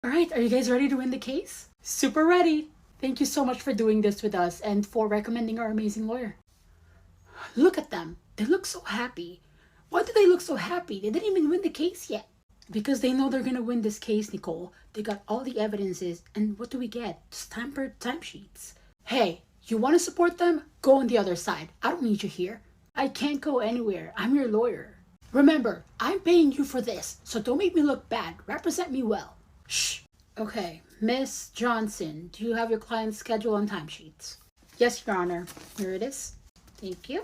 All right, are you guys ready to win the case? Super ready. Thank you so much for doing this with us and for recommending our amazing lawyer. Look at them. They look so happy. Why do they look so happy? They didn't even win the case yet. Because they know they're gonna win this case, Nicole. They got all the evidences, and what do we get? Just tampered timesheets. Hey, you wanna support them? Go on the other side. I don't need you here. I can't go anywhere. I'm your lawyer. Remember, I'm paying you for this, so don't make me look bad. Represent me well. Shh. Okay, Miss Johnson, do you have your client's schedule and timesheets? Yes, Your Honor. Here it is. Thank you.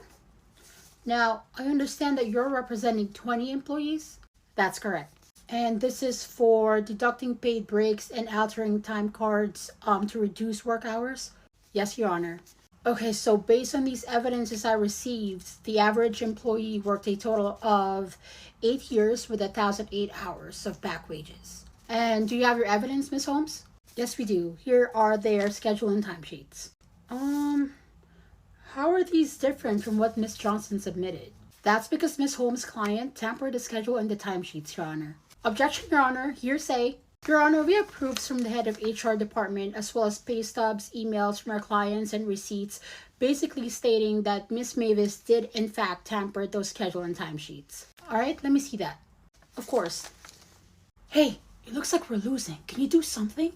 Now, I understand that you're representing 20 employees? That's correct. And this is for deducting paid breaks and altering time cards to reduce work hours? Yes, Your Honor. Okay, so based on these evidences I received, the average employee worked a total of 8 years with 1,008 hours of back wages. And do you have your evidence, Miss Holmes? Yes, we do. Here are their schedule and timesheets. How are these different from what Miss Johnson submitted? That's because Miss Holmes' client tampered the schedule and the timesheets, Your Honor. Objection, Your Honor. Hearsay. Your Honor, we have proofs from the head of HR department as well as pay stubs, emails from our clients, and receipts basically stating that Miss Mavis did in fact tamper those schedule and timesheets. Alright, let me see that. Of course. Hey, it looks like we're losing. Can you do something?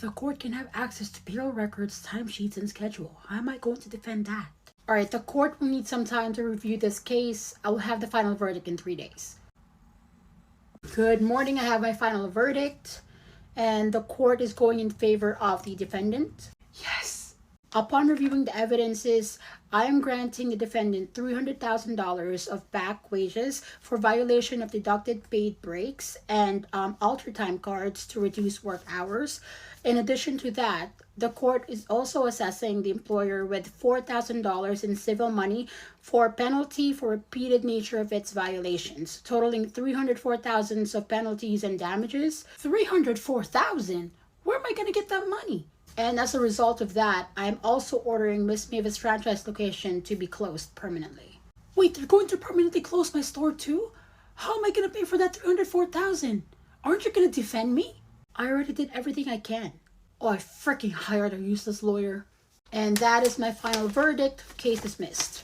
The court can have access to payroll records, timesheets, and schedule. How am I going to defend that? Alright, the court will need some time to review this case. I will have the final verdict in 3 days. Good morning, I have my final verdict. And the court is going in favor of the defendant. Yes! Upon reviewing the evidences, I am granting the defendant $300,000 of back wages for violation of deducted paid breaks and altered time cards to reduce work hours. In addition to that, the court is also assessing the employer with $4,000 in civil money for penalty for repeated nature of its violations, totaling $304,000 of penalties and damages. $304,000? Where am I going to get that money? And as a result of that, I am also ordering Miss Mavis' franchise location to be closed permanently. Wait, they're going to permanently close my store too? How am I going to pay for that $304,000? Aren't you going to defend me? I already did everything I can. Oh, I freaking hired a useless lawyer. And that is my final verdict. Case dismissed.